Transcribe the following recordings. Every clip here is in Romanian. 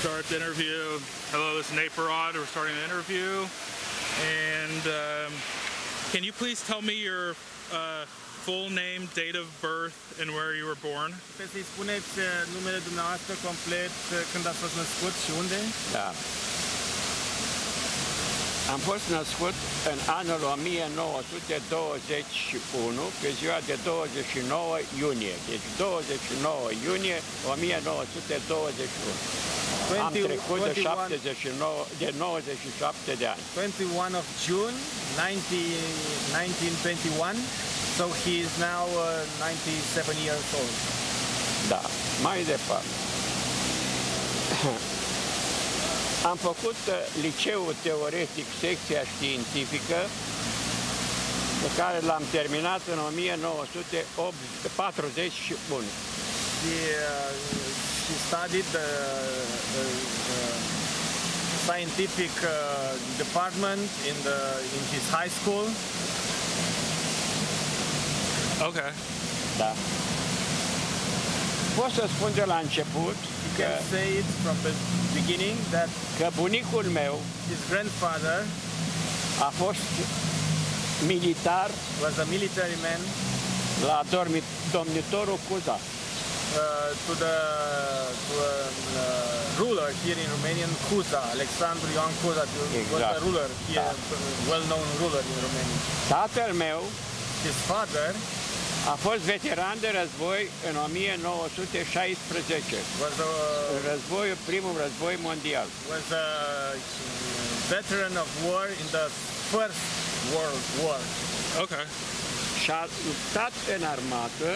start the interview. Hello, this is Nate Barad. We're starting the interview. And can you please tell me your full name, date of birth, and where you were born? Puteți să-i spuneți numele dumneavoastră complet, când ați fost născut și unde? Da. Am fost născut în anul 1921, pe ziua de 29 iunie. Deci 29 iunie 1921. Am trecut de 97 de ani. 21 of June 1921. So he is now 97 years old. Da, mai departe. Am făcut liceul teoretic, secția științifică, pe care l-am terminat în 1941. He studied the scientific department in his high school. Okay. Da. Pot să spun de la început You can say it from the beginning that că bunicul meu his grandfather a fost militar was a military man la domnitorul Cuza. To a ruler here in Romania, Cuza, Alexandru Ioan Cuza, was a ruler here, well-known ruler in Romania. Tatăl meu, his father, a fost veteran de război în 1916, primul război mondial. Was a veteran of war in the First World War. Okay. Și a luptat în armată,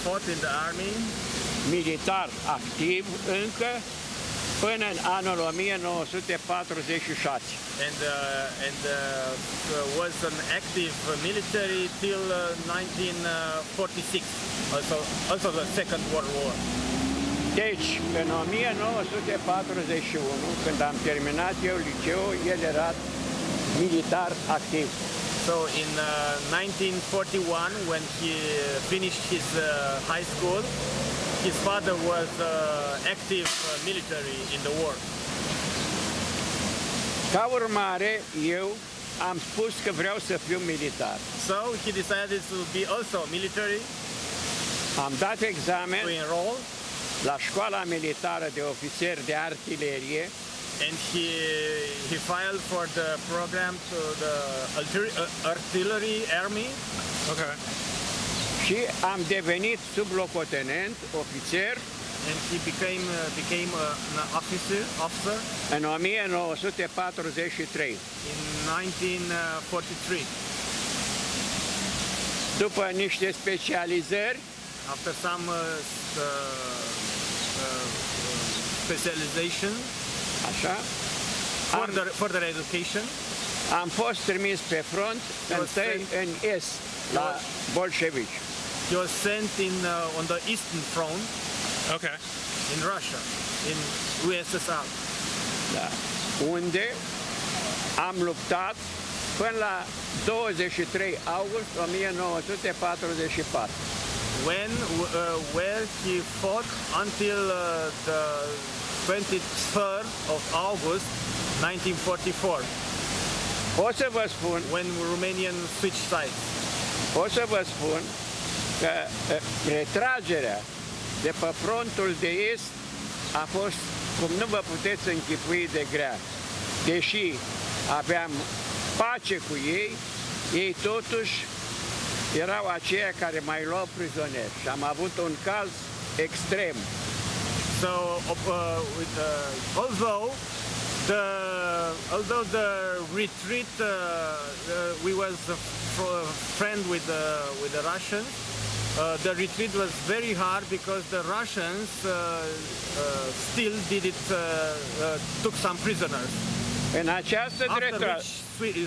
fought in the army, militar activ încă până în anul 1946. And was an active military till 1946, also the Second World War. Deci, în 1941, când am terminat eu liceul, el era militar activ. So in 1941, when he finished his high school, his father was active military in the war. Ca urmare, eu am spus că vreau să fiu militar. So he decided to be also military. Am dat examen to enroll la școala militară de ofițeri de artilerie. And he filed for the program to the artillery army. Okay. Și am devenit sublocotenent, ofițer. And he became an officer în 1943. In 1943. După niște specializări, after some specialization, așa, further education, am fost trimis pe front în est, la bolșevici. He was sent on the Eastern Front. Okay. In Russia, in USSR. Da. Unde am luptat până la 23 august 1944. Where he fought until the 23rd of August 1944. O să vă spun, when Romanian switched sides. O să vă spun că retragerea de pe frontul de est a fost, cum nu vă puteți închipui, de grea. Deși aveam pace cu ei, ei totuși erau aceia care mai luau prizonieri și am avut un caz extrem. So, although the retreat, we was a friend with the Russians. The retreat was very hard because the Russians still took some prisoners. În această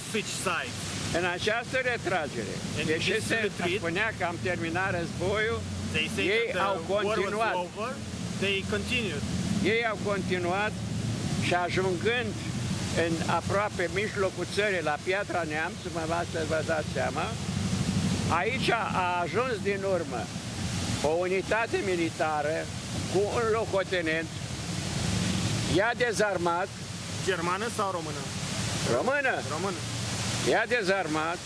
switch sides. În această retragere, deși se spunea că am terminat războiul, ei au continuat. Ei au continuat și ajungând în aproape mijlocul țării, la Piatra Neamț, să vă dați seama, aici a ajuns din urmă o unitate militară cu un locotenent i-a dezarmat, Germană sau română? română, Română. i-a dezarmat,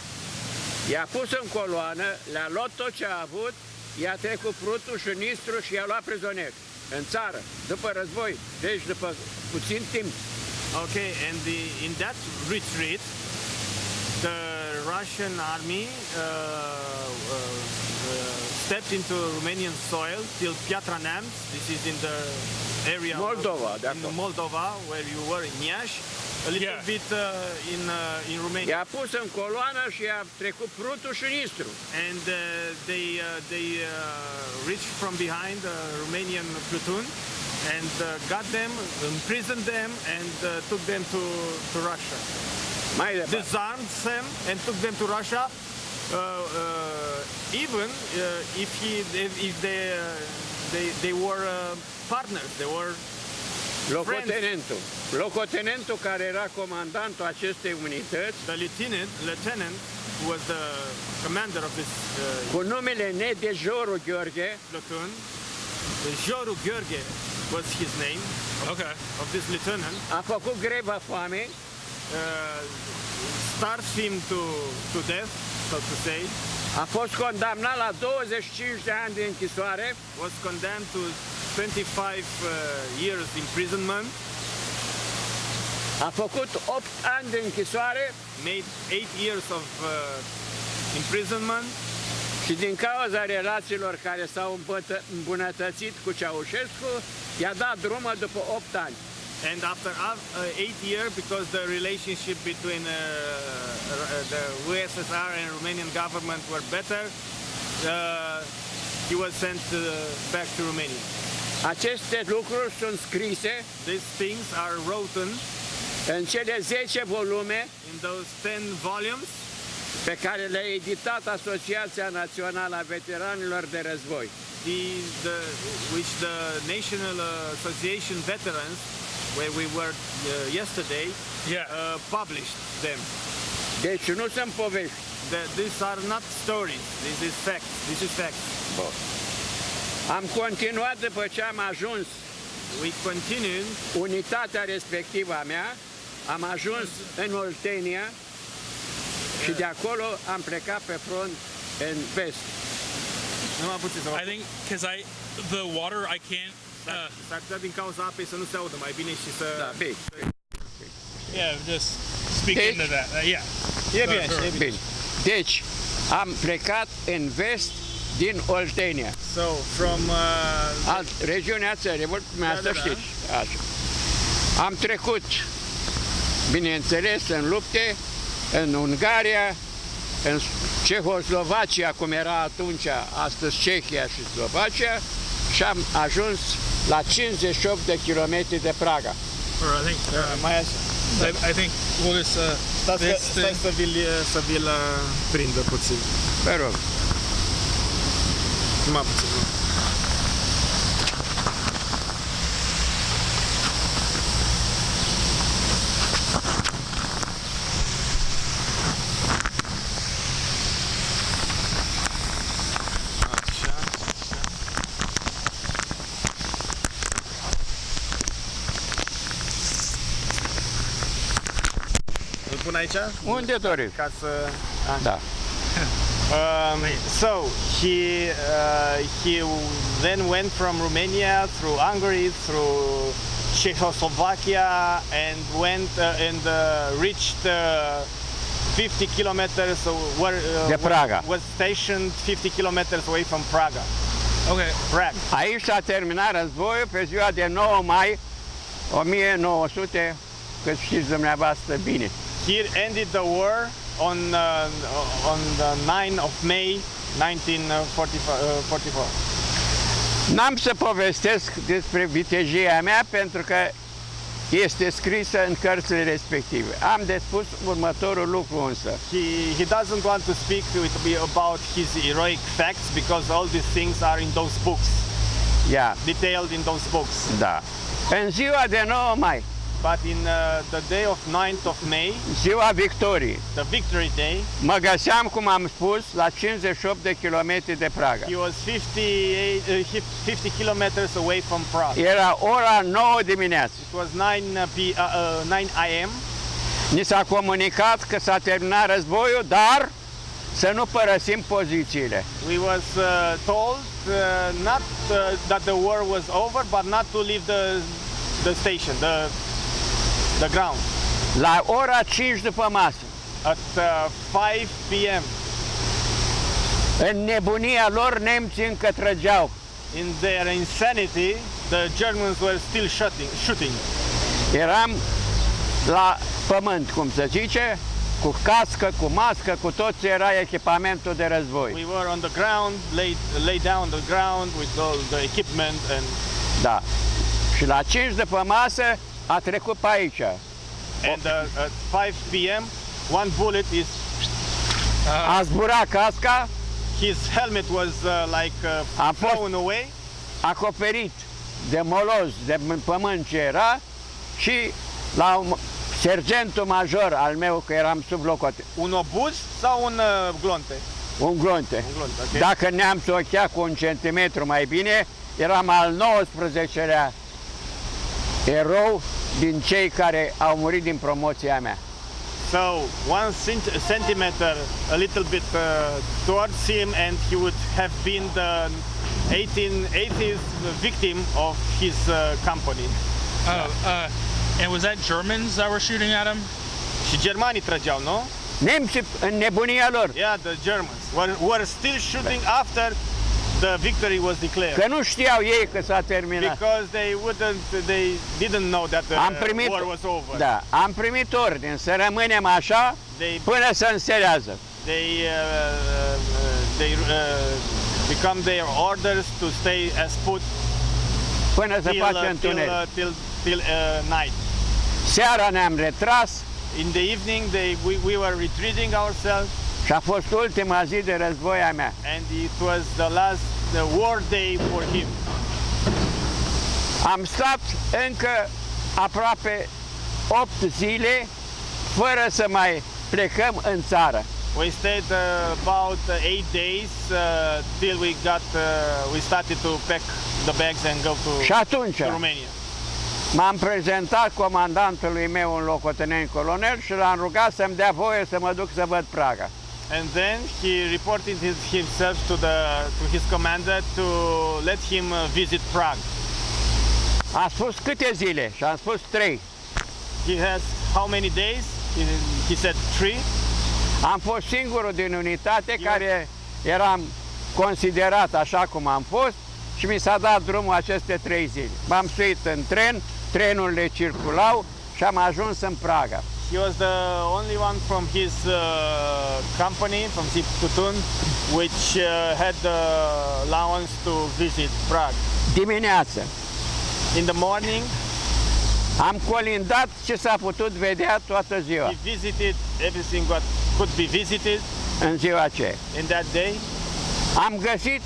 i-a pus în coloană, le-a luat tot ce a avut, i-a trecut prutul și nistru și i-a luat prizonier în țară, după război, deci după puțin timp. Okay, and in that retreat, the Russian army stepped into Romanian soil till Piatra Neamț. This is in the area Moldova, in Moldova, where you were in Iași, a little bit in Romania. I-a pus în coloană și i-a trecut prutul și nistru. And they reached from behind the Romanian platoon and got them, imprisoned them, and took them to Russia. Mai departe. Disarmed them and took them to Russia. Even if they were partners, they were Locotenentul care era comandantul acestei unități, the lieutenant who was the commander of this cu numele Nedejoru Gheorghe, platoon. Joru Gheorghe was his name. Okay. Of this lieutenant. a făcut greva foamei, Starved him to death, so to say. a fost condamnat la 25 de ani de închisoare, Was condemned to 25 years imprisonment. a făcut 8 ani de închisoare Made 8 years of imprisonment. și din cauza relațiilor care s-au îmbunătățit cu Ceaușescu, i-a dat drumul după 8 ani. And after 8 years, because the relationship between the USSR and Romanian government were better, he was sent back to Romania. Aceste lucruri sunt scrise These things are written în cele 10 volume in those 10 volumes pe care le-a editat Asociația Națională a Veteranilor de Război. which the National Association Veterans, where we were yesterday, published them. Deci nu sunt povești. These are not stories. This is fact. This is fact. Am continuat după ce am ajuns We continued. unitatea respectivă a mea, am ajuns în Oltenia și de acolo am plecat pe front în vest. I think because the water I can't. S-ar putea din cauza apei să nu se audă mai bine și să... Da, bine. Yeah, just speak Deci- into that. Yeah. E bine, Sure. e bine. Bine. Deci, am plecat în vest din Oltenia, So, from... regiunea țării, dumneavoastră da. știți. Așa. Am trecut, bineînțeles, în lupte, în Ungaria, în Cehoslovacia, cum era atunci, astăzi Cehia și Slovacia, și am ajuns la 58 de kilometri de Praga. Or I think. mai așa. I think we'll just. Stai să vi-l prindă puțin. Vă rog. Numai puțin. Îl pun aici? Unde doriți? Ca să... Da. So he then went from Romania through Hungary, through Czechoslovakia, and went and reached 50 kilometers where De Praga. was stationed 50 kilometers away from Praga. Okay. Prague. Aici s-a terminat războiul pe ziua de 9 mai 1900, cât știți dumneavoastră bine. He ended the war on the 9 of May 1944. N-am să povestesc despre vitejia mea pentru că este scrisă în cărțile respective. Am de spus următorul lucru însă. He doesn't want to speak about his heroic facts because all these things are in those books, Ia, detailed in those books. da. În ziua de 9 mai But in the day of 9th of May, ziua victoriei, the Victory Day, mă găseam, cum am spus, la 58 de kilometri de Praga. he was 50 kilometers away from Prague. Era ora 9 dimineața. It was 9 a.m. Ni s-a comunicat că s-a terminat războiul, dar să nu părăsim pozițiile. We was told not that the war was over, but not to leave the station, the ground. La ora 5 după masă, At 5 p.m. în nebunia lor, nemții încă trăgeau. in their insanity, the Germans were still shooting. Eram la pământ, cum se zice, cu cască, cu mască, cu tot ce era echipamentul de război. We were on the ground, lay down on the ground with all the equipment and Da. Și la 5 după masă a trecut pe aici. at 5 p.m. one bullet is A zburat casca, his helmet was A fost- thrown away, acoperit de moloz, de pământ ce era, și la sergentul major al meu, că eram sub locotenent, un obuz sau un glonte? un glonte. Un glonte, ok. Dacă ne-am sochea cu 1 centimetru mai bine, eram al 19-lea erou din cei care au murit din promoția mea. So 1 centimeter, a little bit towards him, and he would have been the 80th victim of his company. And was that Germans that were shooting at him? Și germanii trăgeau, nu? Nemții, în nebunia lor, Yeah, the Germans were still shooting after the victory was declared. că nu știau ei că s-a terminat. Because they didn't know that the Am primit, war was over. da, am primit ordine să rămânem așa până se înserează. They become their orders to stay as put Până se face întuneric. till night. Seara ne-am retras In the evening, we were retreating ourselves, și a fost ultima zi de război a mea. and it was the war day for him. Am stat încă aproape 8 zile fără să mai plecăm în țară. We stayed about 8 days till we started to pack the bags and go Și atunci to Romania. m-am prezentat comandantului meu, un locotenent colonel, și l-am rugat să-mi dea voie să mă duc să văd Praga. And then he reported himself to his commander to let him visit Prague. A spus câte zile? Și am spus 3. He has how many days? He said 3. Am fost singurul din unitate care eram considerat așa cum am fost și mi s-a dat drumul aceste 3 zile. M-am suit în tren, trenurile circulau și am ajuns în Praga. He was the only one from his company, from his platoon, which had the allowance to visit Prague. Dimineață In the morning, am colindat ce s-a putut vedea toată ziua, he visited everything what could be visited în ziua aceea. in that day. Am găsit,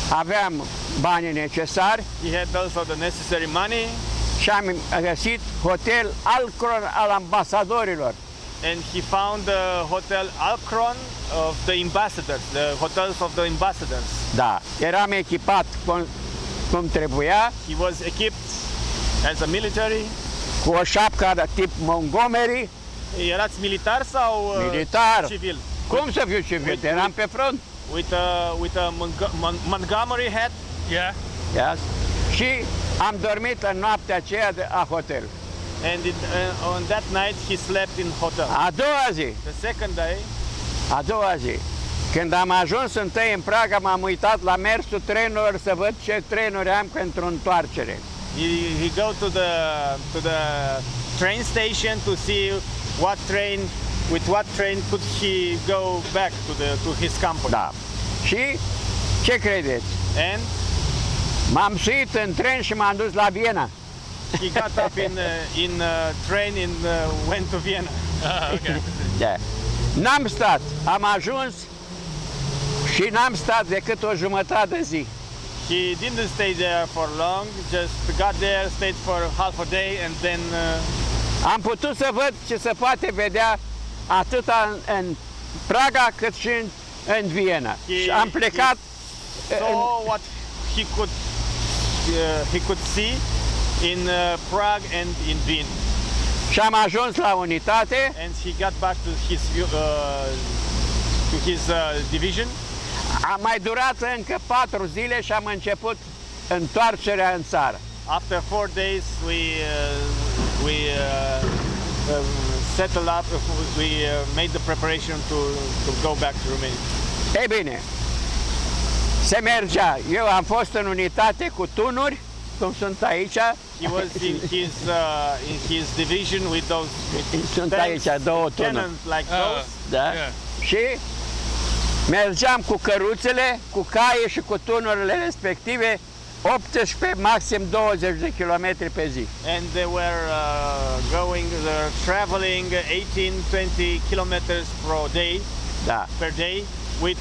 aveam banii necesari He had also the necessary money, și am găsit hotel Alcron al ambasadorilor. and he found the hotel Alcron of the ambassadors, the hotels of the ambassadors. Da, eram echipat cum trebuia, He was equipped as a military. cu o șapcă de tip Montgomery. Erați militar sau Militar. civil? Cum să fiu civil? Eram pe front. With a Montgomery hat. Yeah. Yes. Și am dormit în noaptea aceea a hotel. And on that night he slept in hotel. A doua zi, The second day, când am ajuns întâi în Praga, m-am uitat la mersul trenurilor să văd ce trenuri am pentru întoarcere. he go to the train station to see with what train could he go back to his company. Da. Și ce credeți? And M-am suit în tren și m-am dus la Viena. he got up in train and went to Vienna. Okay. Da. N-am stat, am ajuns și n-am stat decât o jumătate de zi. He didn't stay there for long, just got there, stayed for half a day and then Am putut să văd ce se poate vedea atât în Praga cât și în Viena. Și am plecat saw what he could see in Prague and in Wien. și am ajuns la unitate. And he got back to his division. A mai durat încă 4 zile și am început întoarcerea în țară. After 4 days, we settled up. We made the preparation to go back to Romania. Ei bine, se mergea. Eu am fost în unitate cu tunuri, cum sunt aici. He was in his division with those Sunt tanks, aici 2 tunuri. cannons like those. Da? Yeah. Și mergeam cu căruțele, cu caie și cu tunurile respective 18, maxim 20 de kilometri pe zi. And they were traveling 18-20 kilometers Da. per day with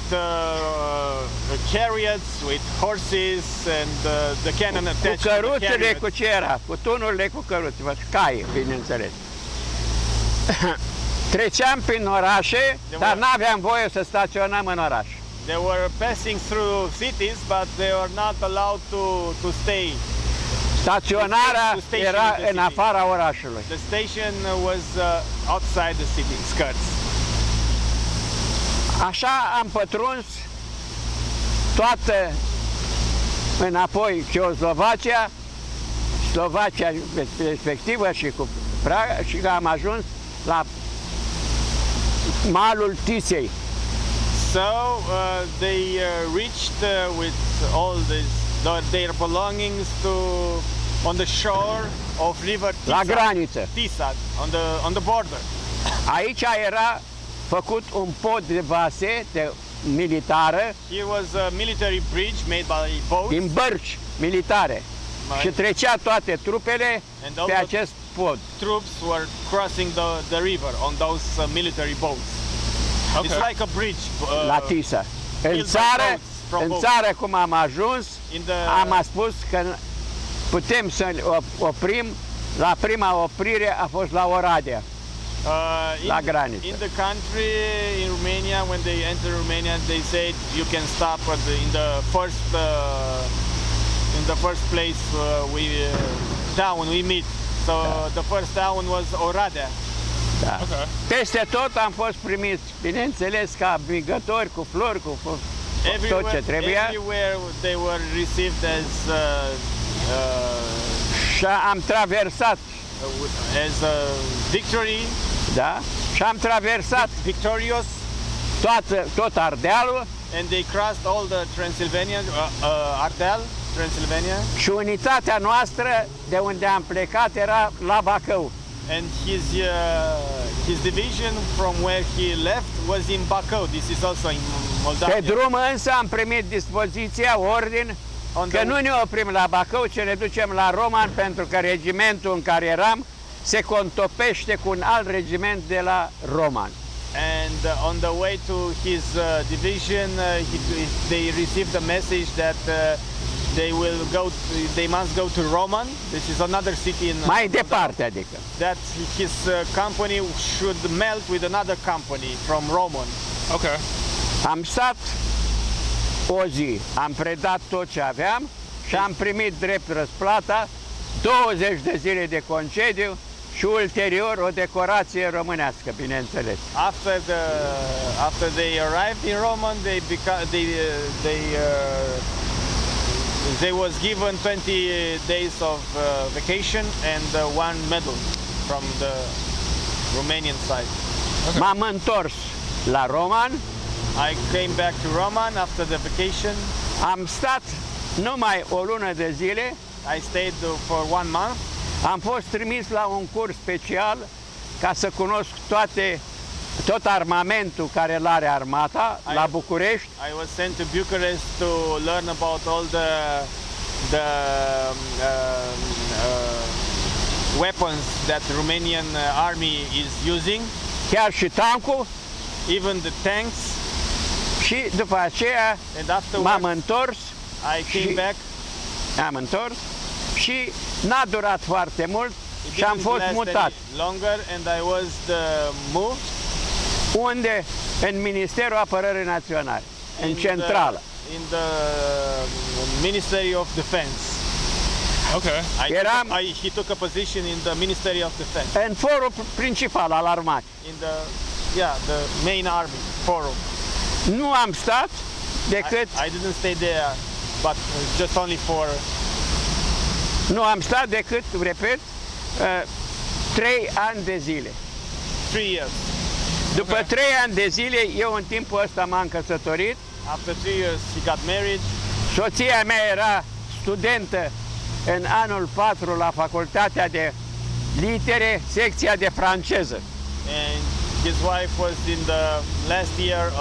chariots, with horses and the cannon Cu attached to the căruțele chariots. cu ce era? Cu tunurile cu căruțe, caie, bineînțeles. Treceam prin orașe, dar n-aveam voie să staționăm în oraș. They were passing through cities, but they were not allowed to stay. Staționarea To station era in the în city. afara orașului. The station was outside the city skirts. Așa am pătruns toată înapoi Ceoslovacia, Slovacia respectivă și cu Praga și că am ajuns la malul Tisei. So they reached with all their belongings on the shore of river Tisa. La graniță. Tisa, on the border. Aici era făcut un pod de vase militară Here was a military bridge made by boats. din bărci militare și trecea toate trupele And pe all the acest pod. troops were crossing the river on those military boats. Okay. It's like a bridge. La Tisa. În built by țară, boats from în boats. țară cum am ajuns, In the am spus că putem să oprim. La prima oprire a fost la Oradea. La graniță. in the country, in Romania, when they enter Romania, they said you can stop in the first place town we meet. So the first town was Oradea. Da. Okay. Peste tot am fost primiți, bineînțeles, ca brigători, cu flori, cu tot ce trebuia. Everywhere they were received Și am traversat, as a victory, da? Și am traversat victorious, tot Ardealul and they crossed all the Transylvania, Ardeal, Transylvania. și unitatea noastră de unde am plecat era la Bacău. And his division from where he left was in Bacău. This is also in Moldavia. Pe drum însă am primit dispoziția, ordin, că nu ne oprim la Bacău, ci ne ducem la Roman, pentru că regimentul în care eram se contopește cu un alt regiment de la Roman. And on the way to his division, they received a message that they must go to Roman. This is another city in Mai departe, adică. that his company should melt with another company from Roman. Okay. Am stat o zi, am predat tot ce aveam și am primit drept răsplata 20 de zile de concediu și ulterior o decorație românească, bineînțeles. After they arrived in Roman, they was given 20 days of vacation and one medal from the Romanian side. M-am întors la Roman, I came back to Roman after the vacation. am stat numai o lună de zile, I stayed for 1 month. am fost trimis la un curs special ca să cunosc tot armamentul care îl are armata la București. I was sent to Bucharest to learn about all the weapons that Romanian army is using, Chiar și tancul, even the tanks. și după aceea And afterwards, m-am întors I came Și- back. am întors și n-a durat foarte mult It și am didn't fost last mutat. any longer, and I was moved Unde? În Ministerul Apărării Naționale, în centrală. In the Ministry of Defense. Okay. He took a position in the Ministry of Defense, În forul principal al armatei. in the main army forum. Nu am stat decât, I didn't stay there, but just only for nu am stat decât, repet, 3 ani de zile. 3 years. După Ok. 3 ani de zile, eu în timpul ăsta m-am căsătorit. After 3 years, he got married. Soția mea era studentă în anul 4 la facultatea de litere, secția de franceză. And his wife was in the last year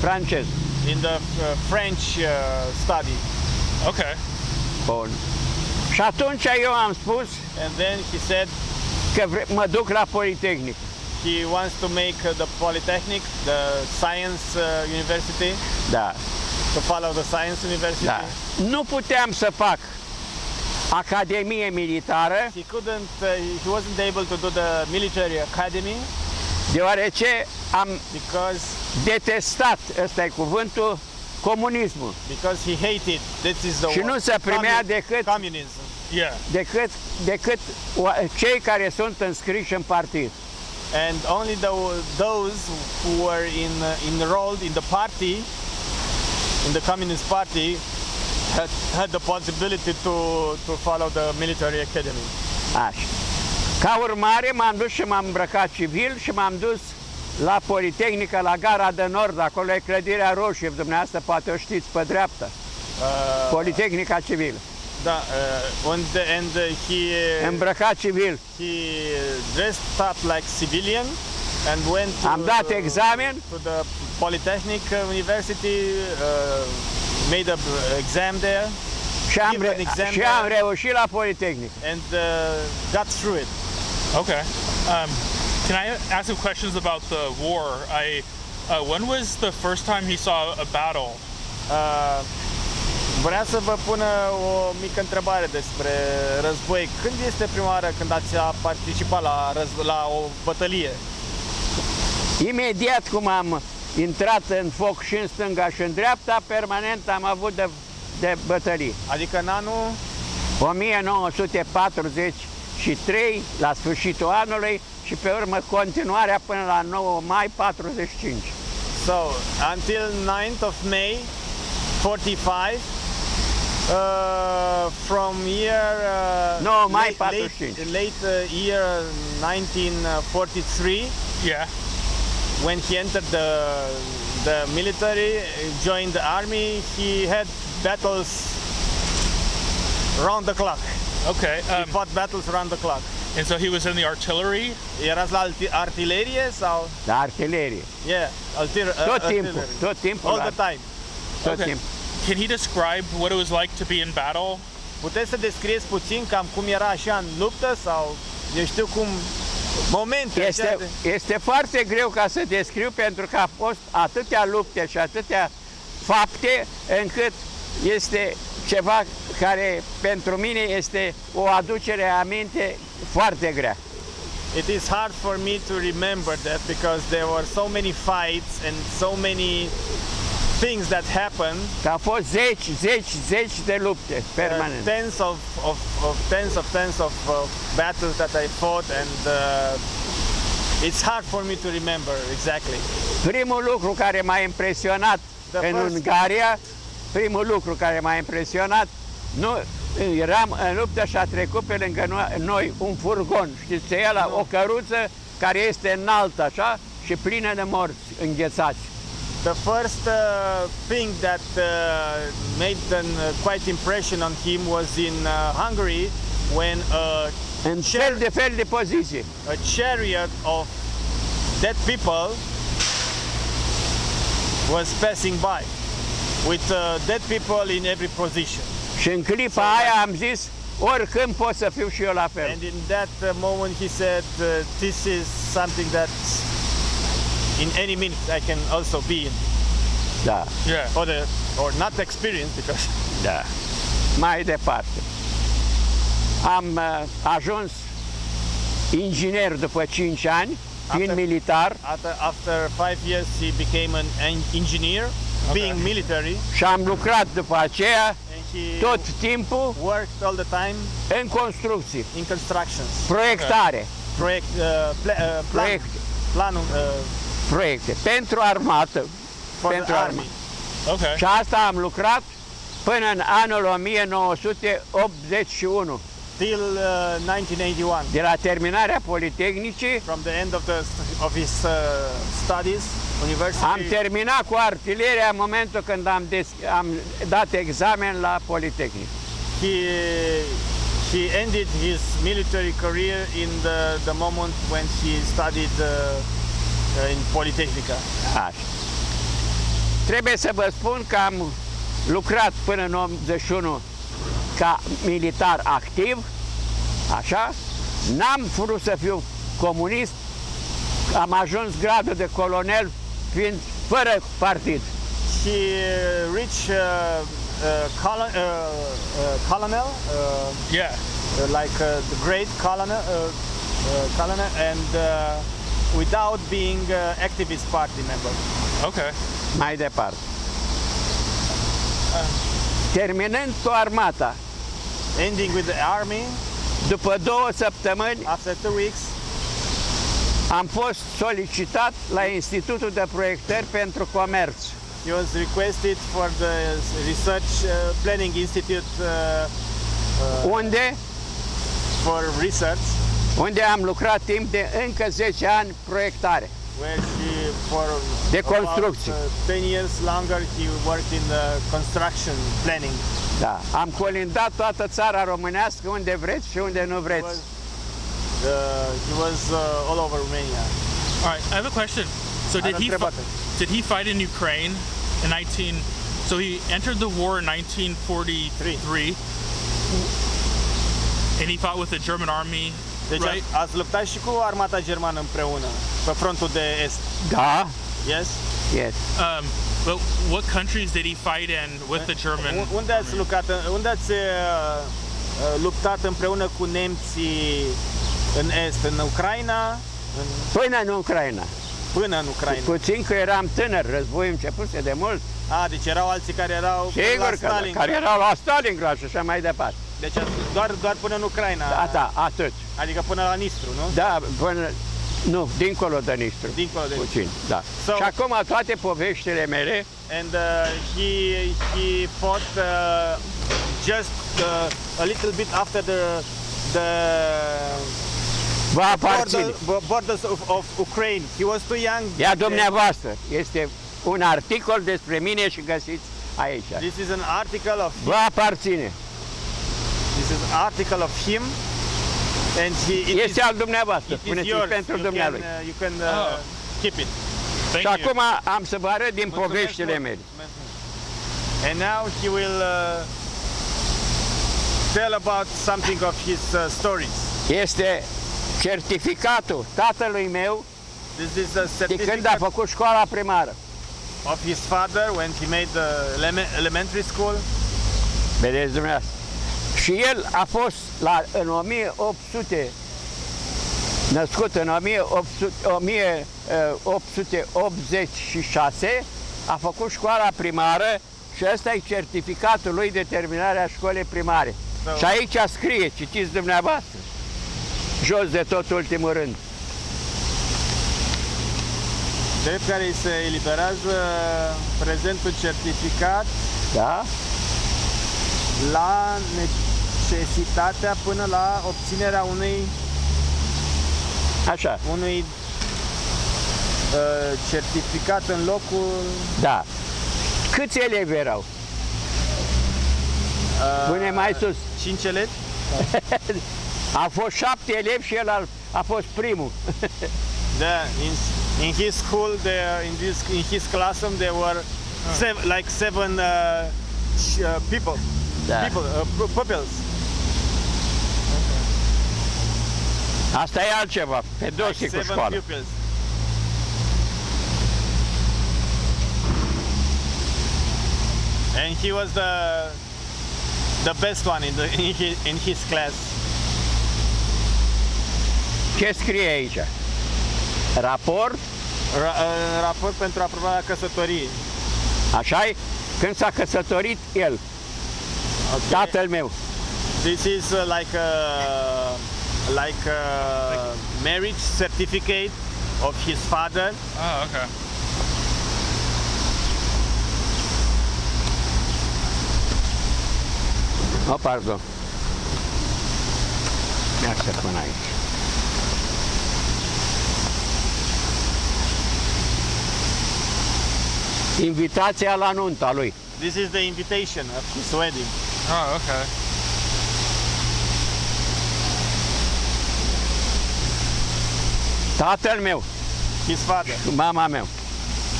Franceză. in the French study. Okay. Bun. Și atunci eu am spus And then he said că mă duc la Politehnic. he wants to make the Polytechnic, the Science University, Da, to follow the Science University. da. Nu puteam să fac Academie Militară, He wasn't able to do the military academy deoarece am because detestat, ăsta e cuvântul, comunismul. he hated. This is the Și nu se primea decât- communism. Yeah. Decât cei care sunt înscriși în partid. And only those who were enrolled in the party, in the Communist Party, had the possibility to follow the military academy. Așa. Ca urmare m-am dus și m-am îmbrăcat civil și m-am dus la Politehnică, la Gara de Nord, acolo e clădirea roșie, dumneavoastră poate o știți pe dreapta. Politehnica civilă. Da, he Îmbrăcat civil. dressed up like civilian and went Am dat examen. to the Polytechnic University, made an exam there, Și am, Give an exam și am reușit la Politehnic. and got through it. Okay. Can I ask some questions about the war? When was the first time he saw a battle? Vreau să vă pun o mică întrebare despre război. Când este prima oară când ați participat la o bătălie? Imediat cum am intrat în foc și în stânga și în dreapta, permanent am avut de bătălie. Adică în anul 1943, la sfârșitul anului, și pe urmă continuarea până la 9 mai 45. So, until 9th of May 45, from year No, Mai late 45. year 1943, Yeah. when he entered the military, joined the army, he had battles round the clock. Okay. He fought battles around the clock. And so he was in the artillery? Erați la artilerie sau? La artilerie. Yeah, Tot timpul, tot timpul. All la- the time. Tot Okay. timpul. Can he describe what it was like to be in battle? Puteți să descrieți puțin cam cum era așa în luptă sau eu știu cum momente așa Este foarte greu ca să descriu, pentru că a fost atâtea lupte și atâtea fapte, încât este ceva care pentru mine este o aducere aminte foarte grea. It is hard for me to remember that because there were so many fights and so many things that happened. Că au fost zeci de lupte permanent. Tens of battles that I fought, and it's hard for me to remember exactly. Primul lucru care m-a impresionat în Ungaria, nu, eram în luptă și a trecut pe lângă noi un furgon, știți, ăla, o căruță care este înaltă așa și plină de morți înghețați. The first thing that made an quite impression on him was in Hungary when În fel de poziție. a chariot of dead people was passing by with dead people in every position. Și în clipa aia am zis, oricând pot să fiu și eu la fel. And in that moment he said, this is something that in any minute I can also be in. Da, Yeah. Or not experience because da. Mai departe. Am ajuns inginer după 5 ani, fiind militar, after 5 years he became an engineer, being military, și am lucrat după aceea and he tot timpul worked all the time în construcții, in constructions. proiectare, Proiecte. proiecte pentru armată, For pentru the armă. army. Okay. Și asta am lucrat până în anul 1981, Till 1981. de la terminarea Politehnicii. From the end of his studies, university. Am terminat cu artileria în momentul când am dat examen la Politehnic. He ended his military career in the moment when he studied in Politehnica. Așa. Trebuie să vă spun că am lucrat până în 81 ca militar activ, așa. N-am vrut să fiu comunist, am ajuns gradul de colonel fiind fără partid. He reached colonel, Yeah. like the great colonel, and without being activist party member. Okay. Mai departe. Terminând cu armata, Ending with the army, după 2 săptămâni after 2 weeks, am fost solicitat la Institutul de Proiectări pentru Comerț. he was requested for the Research Planning Institute Unde for research, am lucrat timp de încă 10 ani proiectare. where he, for De about, construcții. 10 years longer, he worked in the construction planning. Da. Am colindat toată țara românească unde vreți și unde nu vreți. He was all over Romania. All right. I have a question. So did he fight in Ukraine in 19? So he entered the war in 1943, and he fought with the German army, Deci right? ați luptat și cu armata germană împreună, pe frontul de est. Da? Yes? Yes. But what countries did he fight in with the German? Unde ați luptat împreună cu nemții în est? În Ucraina? Până în Ucraina. Până în Ucraina. Puțin că eram tânăr, războiul începuse de mult. Deci erau alții care erau Sigur la că da, Stalin. care erau la Stalingrad și așa mai departe. Deci doar până în Ucraina. Da, atât. Adică până la Nistru, nu? Da, până, nu, dincolo de Nistru. Dincolo de Puțin, da. So- Și acum toate poveștile mele, And he fought just a little bit after the vă aparține. borders of Ukraine. He was too young. Ia dumneavoastră, este un articol despre mine și găsiți aici. This is an article of Vă aparține. This is an article of him, and Este al dumneavoastră, it is puneți yours. pentru dumnealui. You can keep it. Thank Și you. acum am să vă arăt din poveștile mele. And now he will tell about something of his stories. Este certificatul tatălui meu This is a de când a certificate făcut școala primară. of his father when he made the elementary school. Vedeți dumneavoastră. Și el a fost în 1800, născut în 1886, a făcut școala primară și ăsta e certificatul lui de terminare a școlii primare. So- Și aici scrie, citiți dumneavoastră, jos de tot ultimul rând. Drept care îi se eliberează prezentul certificat Da? la necesitatea până la obținerea Așa, unui certificat în locul da. Câți elevi erau? Pune mai sus. 5 elevi. A fost 7 elevi și el a fost primul. In his school, in his classroom, there were like 7 people, Da. pupils. Asta e altceva, pe dosi cu 7 școală. pupils. and he was the best one in his class. Ce scrie aici? Raport? Raport pentru aprobarea căsătoriei. Așa-i? Când s-a căsătorit el, tatăl meu. This is like a marriage certificate of his father. Oh, okay. Oh, pardon. Merge până aici. Invitația la nunta lui. This is the invitation of his wedding. Oh, okay. Tatăl meu His father și mama mea.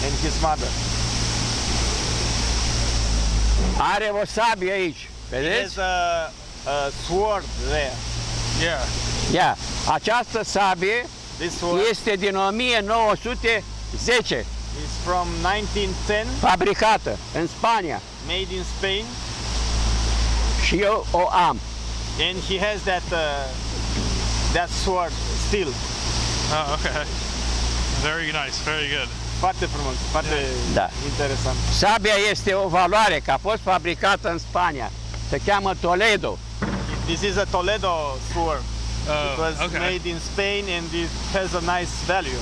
and his mother. Are o sabie aici. Vedeți? There's a sword there. Yeah. Ia, această sabie This sword este din 1910, is from 1910, fabricată în Spania made in Spain, și eu o am. and he has that sword still. Oh, okay. Very nice. Very good. Foarte frumos, foarte Da. interesant. Sabia este o valoare, că a fost fabricată în Spania. Se cheamă Toledo. This is a Toledo sword. It Oh, was okay. made in Spain and it has a nice value.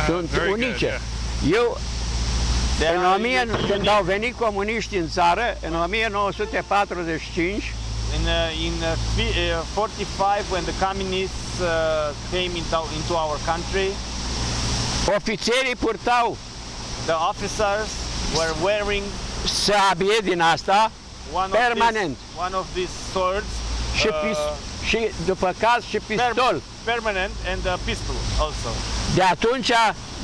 Sunt very good, unice. yeah. Eu, They în are 1000, unique. când au venit comuniști în țară, în 1945, In 45, when the communists came into our country, ofițerii purtau the officers were wearing sabie din asta permanent. one of these swords, Și, și după caz și pistol. permanent, and a pistol also. De atunci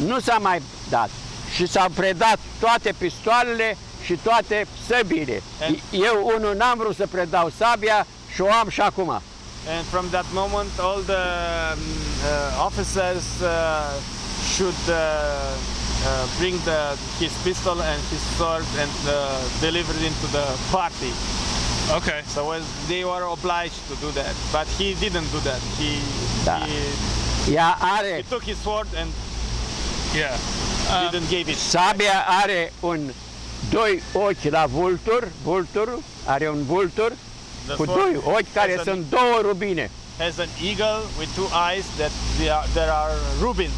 nu s-a mai dat și s-au predat toate pistoalele și toate săbile. Eu unul n-am vrut să predau sabia și o am și acum. And from that moment, all the officers should bring his pistol and his sword and deliver it into the party. Okay. So they were obliged to do that, but he didn't do that. Da. Ea are, He took his sword and Yeah. didn't give it. sabia are doi ochi la vultur, are un vultur The cu sword doi ochi care has an- sunt două rubine. has an eagle with two eyes that there are rubins.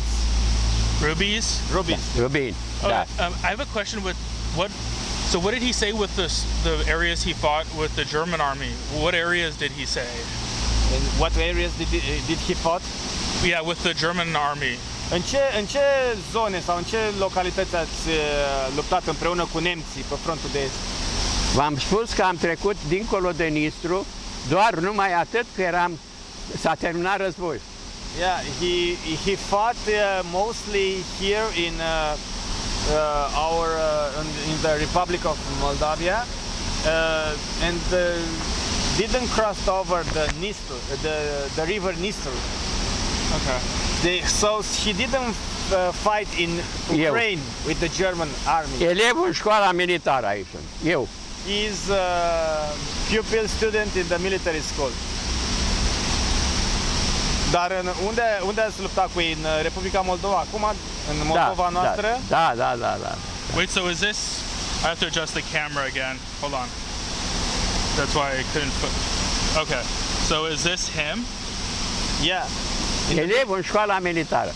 Rubies. Rubies. Rubini, Oh, da. I have a question with what. So what did he say with the areas he fought with the German army? What areas did he say? In what areas did he fought? Yeah, with the German army. În ce zone sau în ce localități ați luptat împreună cu nemții pe frontul de est? V-am spus că am trecut dincolo de Nistru, doar numai atât că s-a terminat războiul. Yeah, he fought mostly here in in the Republic of Moldavia and didn't cross over the Nistru, the river Nistru. Okay. So he didn't fight in Ukraine with the German army. Elevul în școala militară aici sunt, eu. He's a pupil student in the military school. Dar unde ați luptat cu ei? În Republica Moldova? Acum, în Moldova noastră? Da. Wait. So is this? I have to adjust the camera again. Hold on. That's why I couldn't put. Okay. So is this him? Yeah. Elevul în școala militară.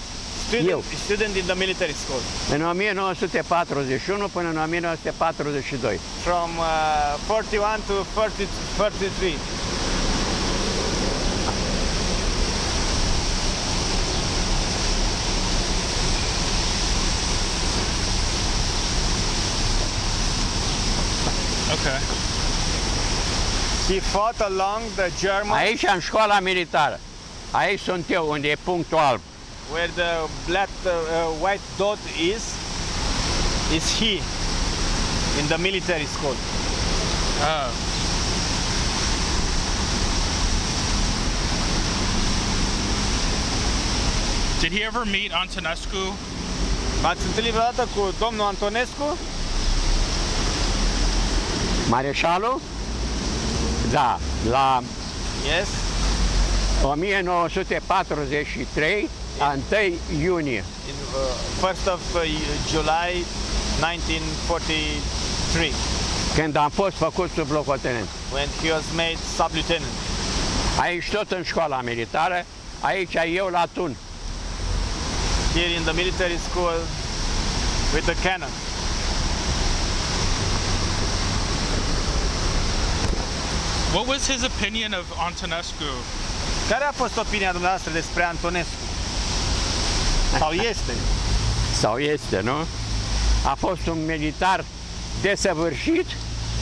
Eu. Student in the military school. În 1941 până în 1942. From 41 to 43. Okay. He fought along the German, Aici în școala militară. Aici sunt eu, unde e punctul alb. where the black white dot is he in the military school. Oh. Did he ever meet Antonescu? Ați întâlnit vreodată cu domnul Antonescu? Mareșalul? Da, la Yes. 1943, a 1 iunie. In 1st of July 1943, Când am fost făcut sublocotenent. when he was made sub-lieutenant. Aici tot în școala militară, aici eu la tun. Here in the military school with the cannon. What was his opinion of Antonescu? Care a fost opinia dumneavoastră despre Antonescu? Sau este? Sau este, nu? A fost un militar desăvârșit,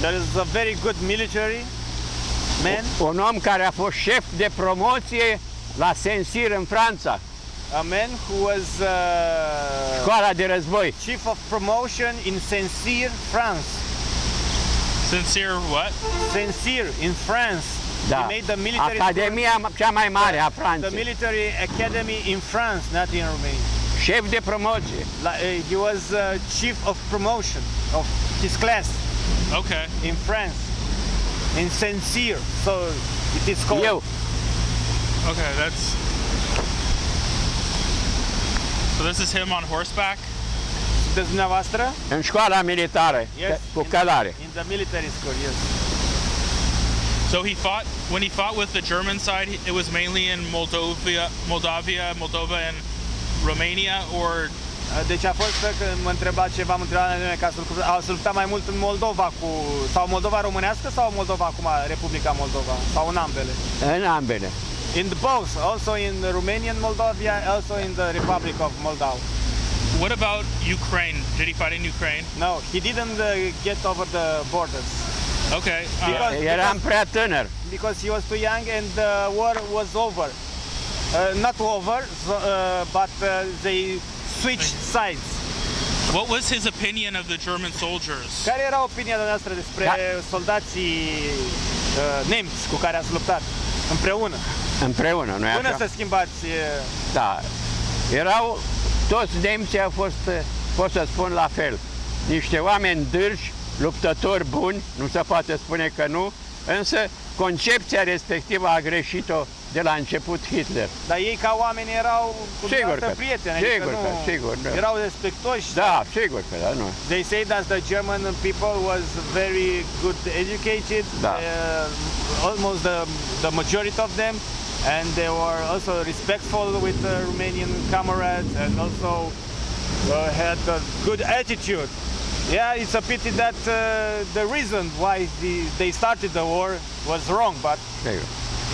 There is a very good military man, un om care a fost șef de promoție la Saint-Cyr în Franța, a man who was școala de război. chief of promotion in Saint-Cyr, France. Sincere what? Saint-Cyr in France. Da. He made the military Academia cea mai mare a the Franței. military academy in France, not in Romania. Șef de promoție. He was chief of promotion of his class Okay. in France, in Saint-Cyr. So it is called. Eu. Okay, that's. So this is him on horseback? Sunteți dumneavoastră? În școala militară, Yes. cu călare. In the military school, yes. So he fought, when he fought with the German side, it was mainly in Moldova and Romania, or Deci a fost că mă întreba ceva, mă întreba mine ca să lupta mai mult în Moldova sau Moldova românească sau Moldova acum, Republica Moldova, sau în ambele. În ambele. In the both, also in the Romanian Moldavia, also in the Republic of Moldova. what about Ukraine? Did he fight in Ukraine? No, he didn't get over the borders Okay. Eram prea tânăr. because he was too young and the war was over. Not over, but they switched sides. What was his opinion of the German soldiers? Care era opinia noastră despre soldații nemți cu care ați luptat împreună? Împreună, nu-i Până așa? să schimbați... Da. Erau, toți nemții au fost, pot să spun la fel, niște oameni dârși, luptători buni, nu se poate spune că nu, însă concepția respectivă a greșit-o de la început Hitler. Dar ei ca oameni erau cu dumneavoastră prieteni, sigur adică că, nu, sigur, da. erau respectoși. Da, sigur că da, nu. They say that the German people was very good educated, Da. Almost the majority of them, and they were also respectful with the Romanian comrades and also had a good attitude. Yeah, it's a pity that the reason why they started the war was wrong, but Sigur.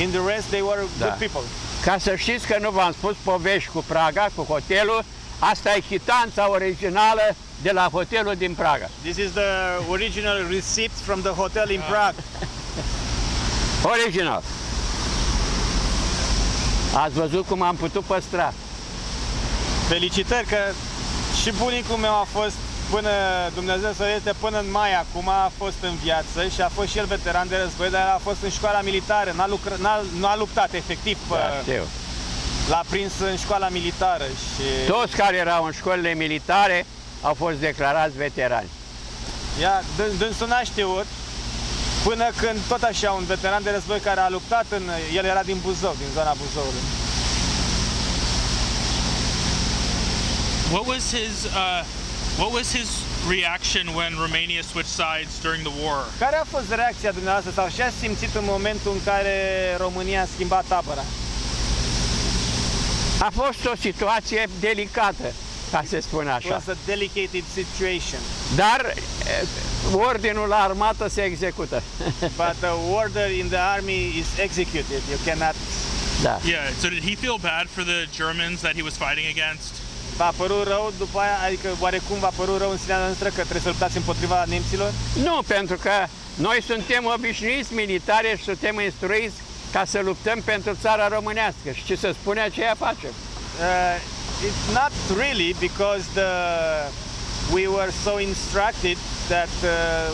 in the rest they were Da. good people. Ca să știți că nu v-am spus povești cu Praga, cu hotelul, asta e chitanța originală de la hotelul din Praga. This is the original receipt from the hotel in Prague. Original. Ați văzut cum am putut păstra. Felicitări că și bunicul meu a fost până, Dumnezeu să ierte, până în mai acum a fost în viață și a fost și el veteran de război, dar a fost în școala militară, n-a luptat efectiv, Da, știu. l-a prins în școala militară și Toți care erau în școlile militare au fost declarați veterani. dânsul n-a știut până când tot așa un veteran de război care a luptat, el era din Buzău, din zona Buzăului. What was his reaction when Romania switched sides during the war? Care a fost reacția dumneavoastră sau ce ați simțit în momentul în care România a schimbat tabăra? A fost o situație delicată, ca să spun It așa. was a delicate situation. Dar ordinul la armată se execută. But the order in the army is executed. You cannot. Da. Yeah, so did he feel bad for the Germans that he was fighting against? V-a părut rău după aia, adică oarecum v-a părut rău în sinea noastră că trebuie să luptați împotriva nemților? Nu, pentru că noi suntem obișnuiți militari și suntem instruiți ca să luptăm pentru țara românească și ce se spune aceea facem. It's not really because we were so instructed that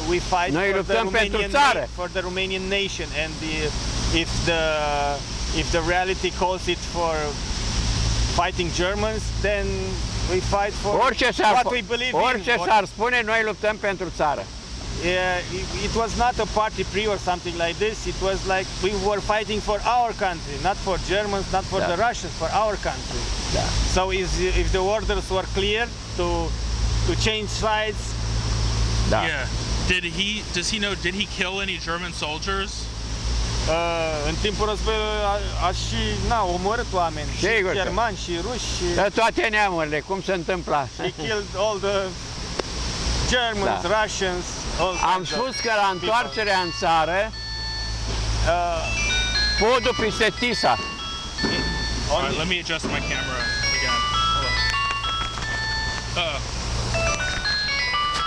we fight Noi for luptăm pentru țară. for the Romanian nation, and if the reality calls it for fighting Germans, then we fight for Orice what we believe in. s-ar spune, noi luptăm pentru țară. it was not a party pre or something like this. It was like we were fighting for our country, not for Germans, not for the Russians, for our country. So if the orders were clear to change sides. Yeah. Does he know, did he kill any German soldiers? În timpul războiului a și omorât oameni, și Sigur că. germani, și ruși, și De toate neamurile, cum se întâmplă. he killed all the Germans, Russians, all Am kinds of spus că la întoarcerea în țară, podul peste Tisa. All right, let me adjust my camera again. Hold on.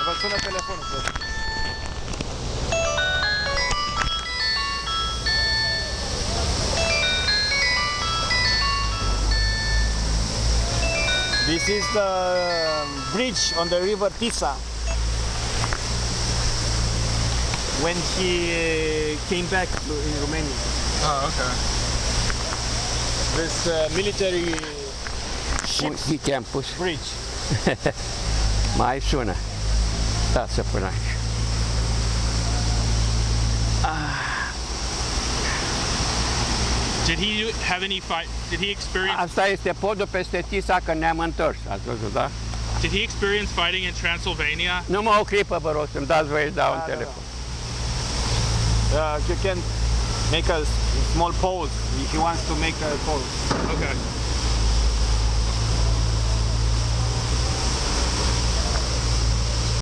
Vă sună telefonul. This is the bridge on the river Tisa. When he came back in Romania. Oh, okay. This military ships Uite, am pus. bridge. Mai sună. Stați până aici. Did he have any fight? Did he experience? Asta este podul peste Tisa, că ne-am întors. Ați văzut, da? Did he experience fighting in Transylvania? Numai o clipă, vă rog, să-mi dați voie să dau un telefon. You can make a small pause if he wants to make a pause. Okay.